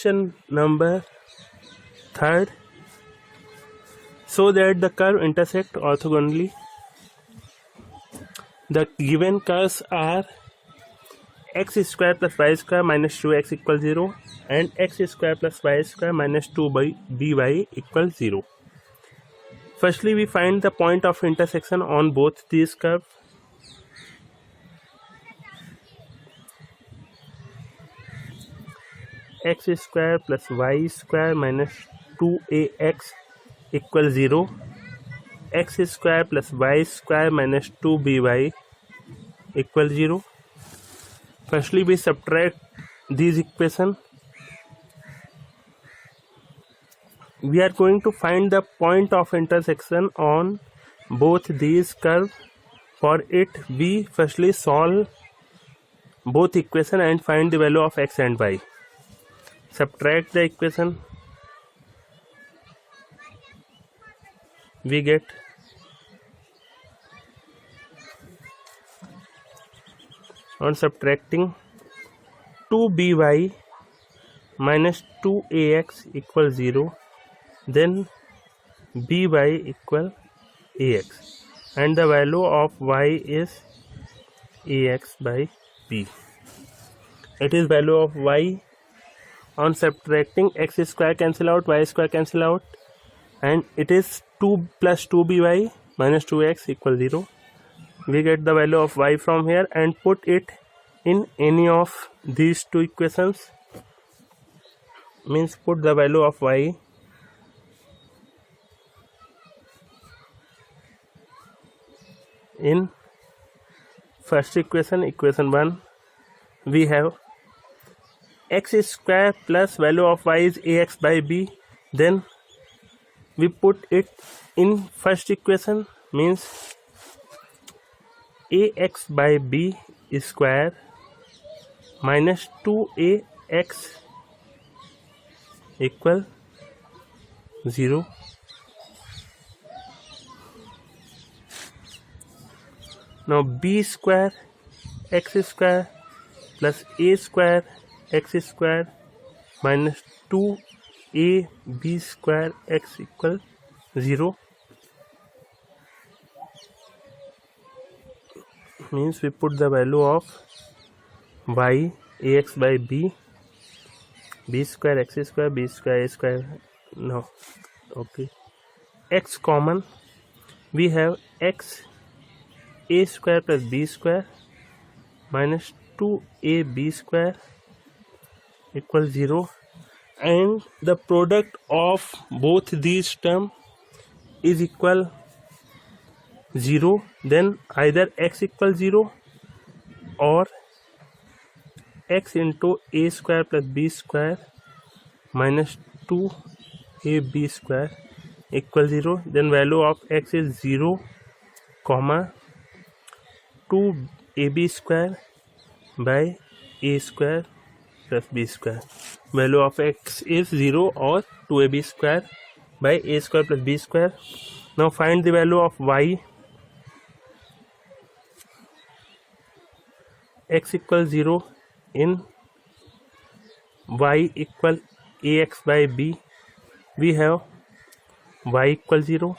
Question number 3. So that the curve intersect orthogonally. The given curves are x square plus y square minus 2x equals 0 and x square plus y square minus 2by equals 0. Firstly, we find the point of intersection on both these curves. X square plus y square minus 2ax equals 0. X square plus y square minus 2by equals 0. Firstly, we subtract these equations. We are going to find the point of intersection on both these curves. For it, we firstly solve both equations and find the value of x and y. Subtract the equation. We get on subtracting 2by minus 2ax equals 0, then by equal ax, and the value of y is ax by b. It is value of y. On subtracting, x square cancel out, y square cancel out, and it is 2 plus 2by minus 2x equals 0. We get the value of y from here and put it in any of these two equations. Means put the value of y in first equation, equation 1. We have x square plus value of y is ax by b. Then we put it in first equation, means ax by b square minus 2ax equal 0. Now b square x square plus a square x square minus 2ab square x equal 0. Means we put the value of y ax by b, b square x square, b square a square. No, okay, x common. We have x a square plus b square minus 2ab square equals 0, and the product of both these terms is equal 0. Then either x equals 0 or x into a square plus b square minus 2ab square equals 0. Then value of x is 0 comma 2ab square by a square plus b square. Value of x is 0 or 2ab square by a square plus b square. Now find the value of y. X equals 0 in y equal ax by b. We have y equals 0.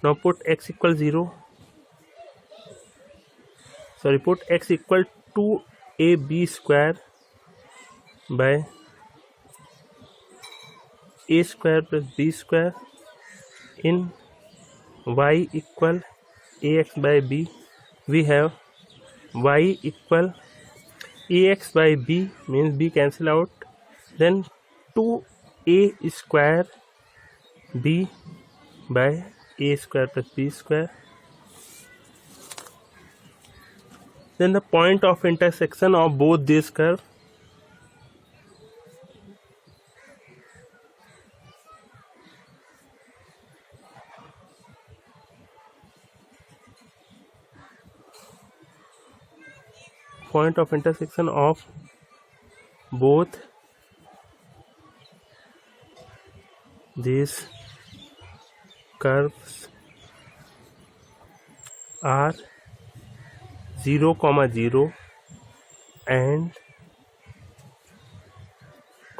Now put x equal 0. Put x equal 2ab square by a square plus b square in y equal ax by b. We have y equal ax by b, means b cancel out, then 2a square b by a square plus b square. Then the point of intersection of both these curves. Point of intersection of both these curves are 0, 0 and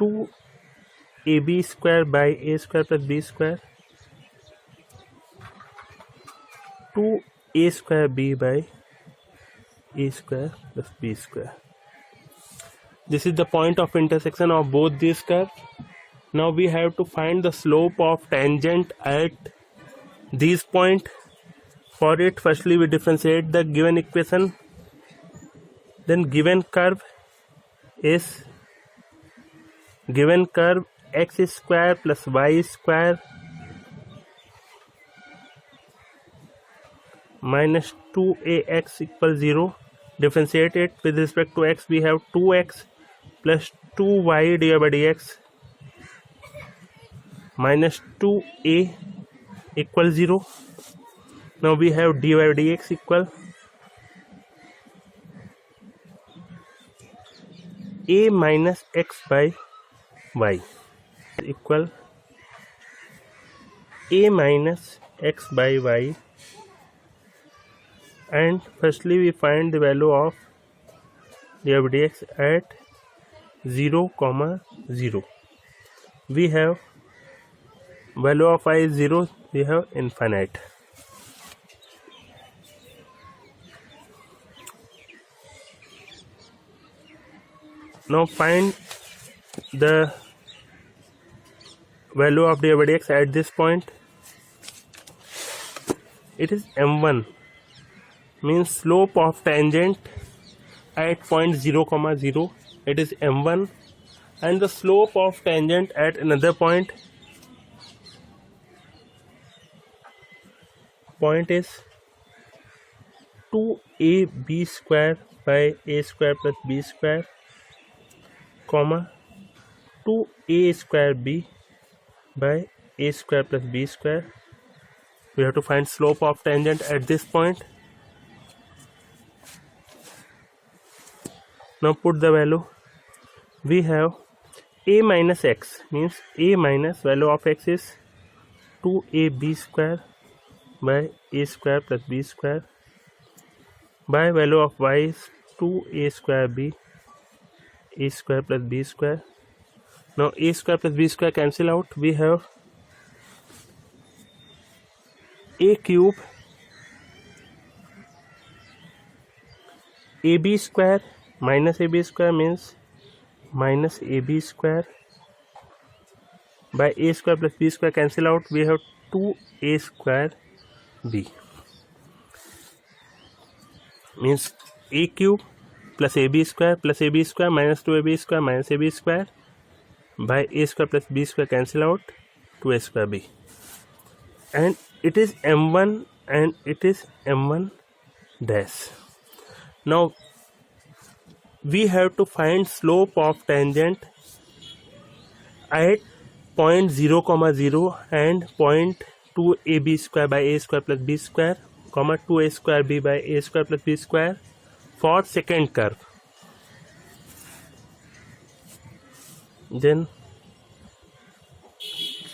2ab square by a square plus b square, 2a square b by a square plus b square. This is the point of intersection of both these curves. Now we have to find the slope of tangent at these point. For it, firstly we differentiate the given equation. Then given curve is x square plus y square minus 2ax equals 0. Differentiate it with respect to x. We have 2x plus 2y divided by dx minus 2a equals 0. Now we have dy by dx equal a minus x by y equal a minus x by y, and firstly we find the value of dy by dx at 0, 0. We have value of y is 0, we have infinite. Now find the value of dy by dx at this point. It is m1, means slope of tangent at point 0, 0. It is m1, and the slope of tangent at another point is 2ab square by a square plus b square, comma 2a square b by a square plus b square. We have to find slope of tangent at this point. Now put the value. We have a minus x, means a minus value of x is 2ab square by a square plus b square, by value of y is 2a square b, a square plus b square. Now a square plus b square cancel out. We have a cube ab square minus ab square means minus ab square by a square plus b square cancel out. We have 2a square b, means a cube plus ab square minus 2ab square minus ab square by a square plus b square cancel out, 2a square b, and it is m1 and it is m1 dash. Now we have to find slope of tangent at point 0, 0 and point 2ab square by a square plus b square, comma 2a square b by a square plus b square for second curve. Then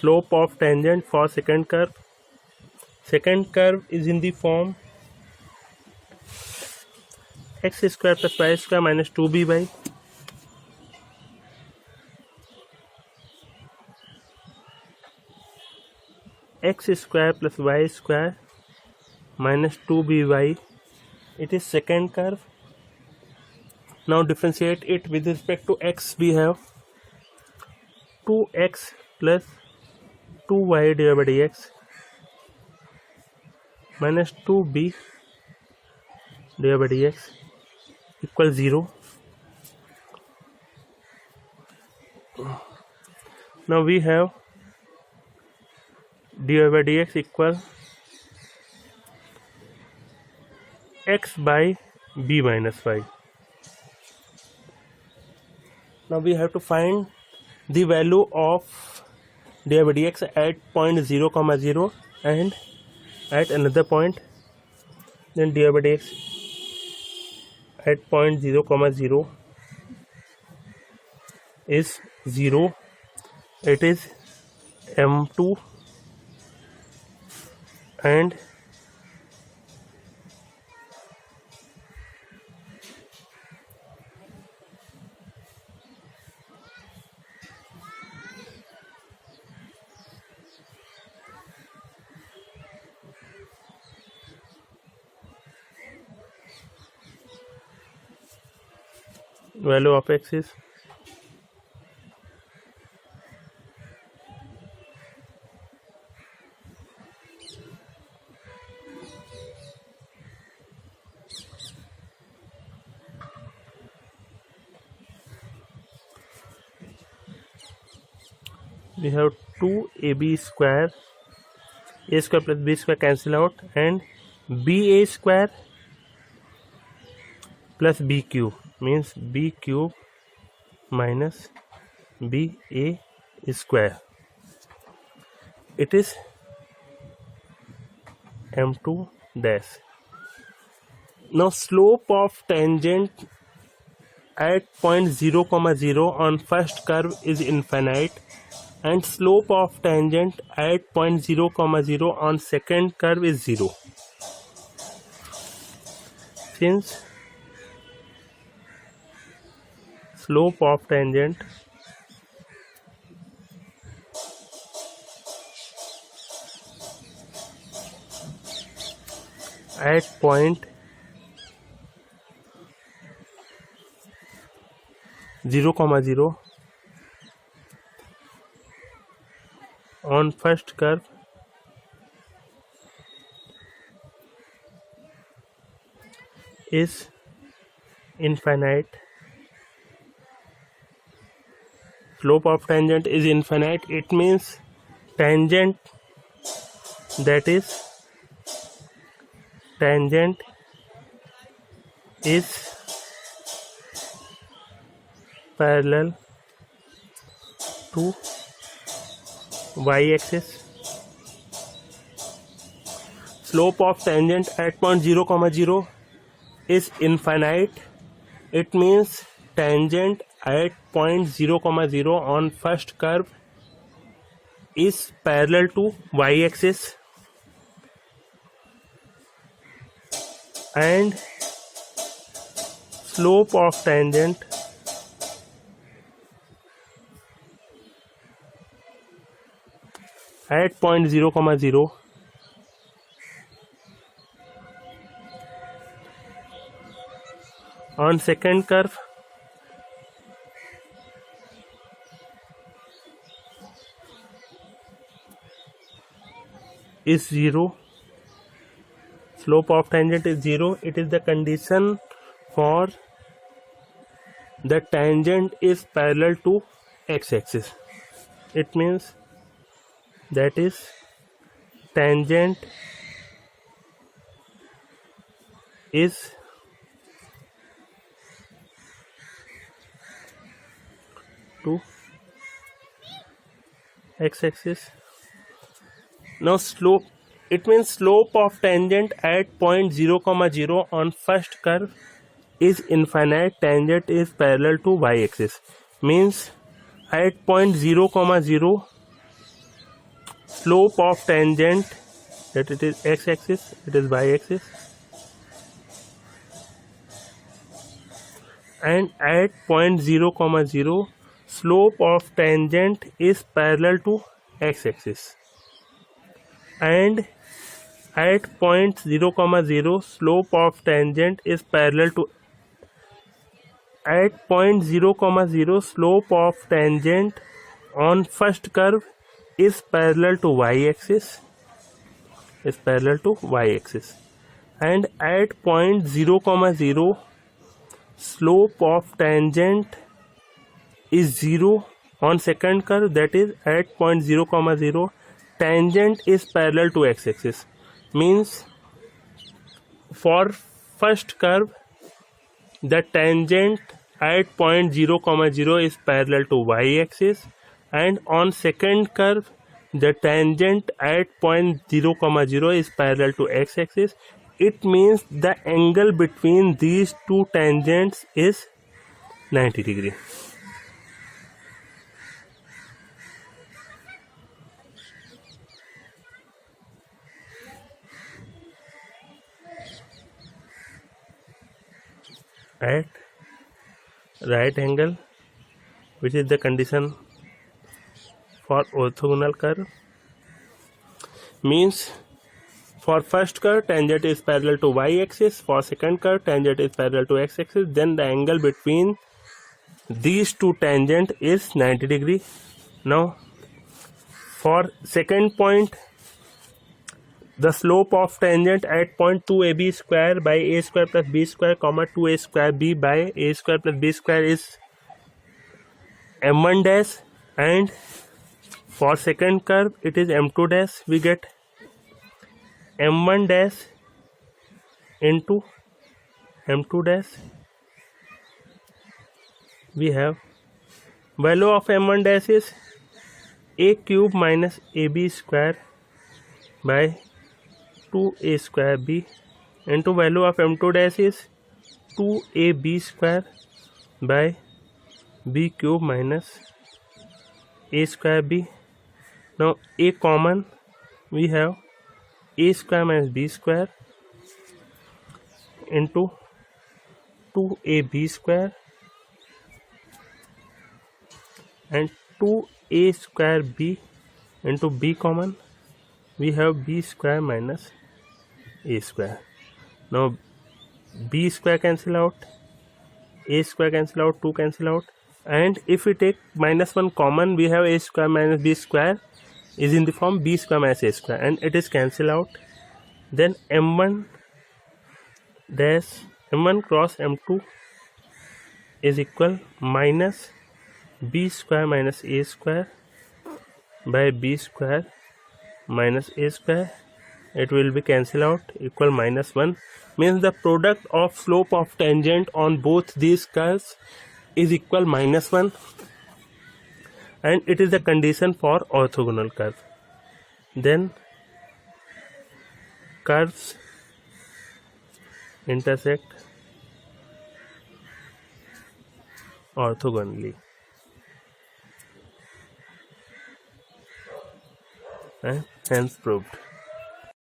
slope of tangent for second curve. Second curve is in the form x square plus y square minus 2b by x square plus y square minus 2by. It is second curve. Now differentiate it with respect to x. We have 2x plus 2y divided by dx minus 2b divided by dx equals 0. Now we have dy by dx equal x by b minus y. Now we have to find the value of dy by dx at point 0, 0 and at another point. Then dy by dx at point 0, 0 is 0. It is m2 and value of x is we have 2ab square, a square plus b square cancel out, and ba square plus b cube means b cube minus ba square. It is m2 dash. Now slope of tangent at point 0, 0 on first curve is infinite, and slope of tangent at point 0, 0 on second curve is 0. Since slope of tangent at point 0, 0 on first curve is infinite. Slope of tangent is infinite. It means tangent, that is tangent is parallel to y-axis. Slope of tangent at point 0, 0 is infinite. It means tangent at point 0, 0 on first curve is parallel to y-axis, and slope of tangent at point 0, 0 on second curve is 0. Slope of tangent is 0. It is the condition for the tangent is parallel to x-axis. It means that is tangent is to x-axis. Now slope, it means slope of tangent at point 0, 0 on first curve is infinite. Tangent is parallel to y-axis, means at point 0, 0 slope of tangent, that it is x-axis, it is y-axis, and at point 0, 0 slope of tangent is parallel to x-axis, and at point 0, 0 slope of tangent is parallel to at point 0, 0 slope of tangent on first curve is parallel to y-axis, and at point 0, 0 slope of tangent is 0 on second curve, that is at point 0, 0 tangent is parallel to x-axis, means for first curve the tangent at point 0, 0 is parallel to y-axis, and on second curve the tangent at point 0, 0 is parallel to x-axis. It means the angle between these two tangents is 90 degree. At right angle, which is the condition for orthogonal curve, means for first curve tangent is parallel to y-axis, for second curve tangent is parallel to x-axis, then the angle between these two tangent is 90 degree. Now for second point, the slope of tangent at point 2ab square by a square plus b square comma 2a square b by a square plus b square is m1 dash, and for second curve it is m2 dash. We get m1 dash into m2 dash. We have value of m1 dash is a cube minus ab square by 2a square b into value of m2 dash is 2ab square by b cube minus a square b. Now a common, we have a square minus b square into 2ab square and 2a square b into b common, we have b square minus a square. Now b square cancel out, a square cancel out, 2 cancel out, and if we take minus 1 common, we have a square minus b square is in the form b square minus a square, and it is cancel out. Then m1 dash m1 cross m2 is equal minus b square minus a square by b square minus a square. It will be cancel out, equal minus 1, means the product of slope of tangent on both these curves is equal minus 1, and it is the condition for orthogonal curve. Then curves intersect orthogonally, and hence proved.